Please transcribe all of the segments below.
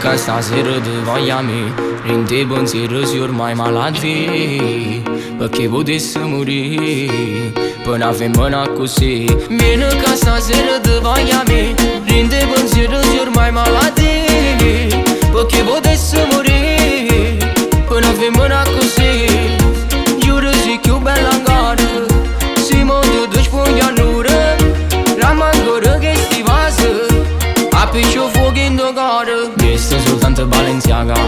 ca zero devant Yami. Rinde bon zero sur mai maladie. Perché potesse morire până avem mâna cu si. Vine ca zero devant Yami. Rinde bon zero sur mai maladie. Perché potesse morire până avem mâna cu si. Giuro zic eu bella în gară. Simon tu duci punjanură. Ramangoră che sti vasă. Apiccio fuochi in gara. Questa soltanto Balenciaga.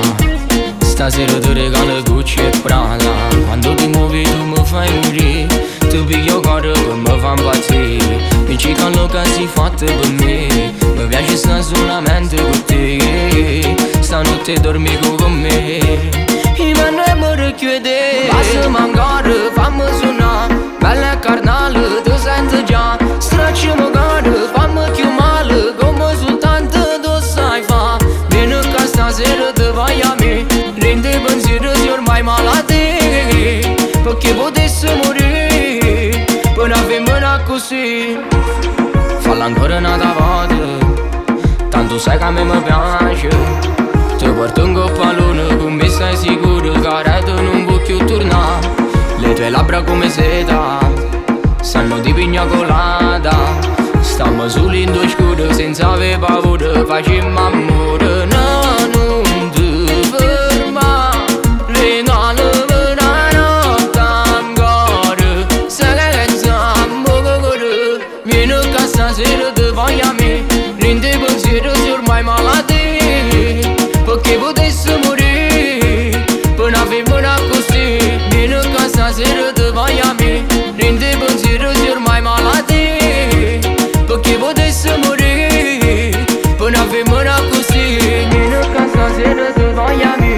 Stasera ti regalo Gucci e Prada. Quando ti muovi tu mi fai morire. Tu piglio coro che mi fa impazzire. Dici che loca si fatta per me. Mi piace sta solamente con te. Stanotte dormi con me. Ima noi mă răchiude. Lasă-mă în gară, famă suna. Bella carnală, tu senti già. Stracci-mă gară, famă chiumală. Come soltanto tu sai fa. Vieni ca stasera te vai a me. Rende pensiero si ormai malate. Perché potesse morire până avem mâna così. Falla ancora un'altra volta. Tanto sai che a me mi piace. Ti porto in coppa luna, con me stai sicuro che adesso non può più tornare. Le tue labbra come seta, sanno di pigna colada. Stiamo soli in due scure, senza avere paura, facciamo amore. No, non ti fermare, regalami una notte ancora. Sai che siamo cuore, vieni ca stasera te vai a me. Rinde pensiero si ormai malati. Perché potesse morire până avem mâna così. Vieni ca stasera te vai a me. Rinde pensiero si ormai malati. Perché potesse morire până avem mâna così. Vieni ca stasera te vai a me.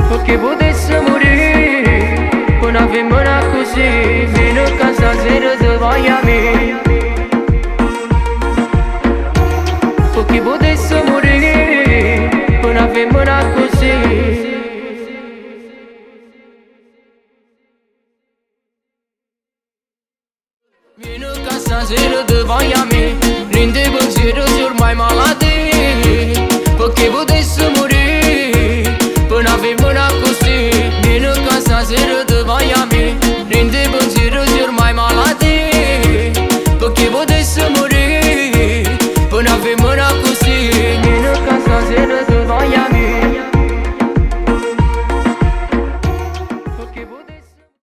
Perché potesse morire până avem mâna così. Vieni ca stasera te vai a me. Perché potesse morire până avem mâna così. Vieni ca stasera te vai a me. Rinde pensiero si ormai malate.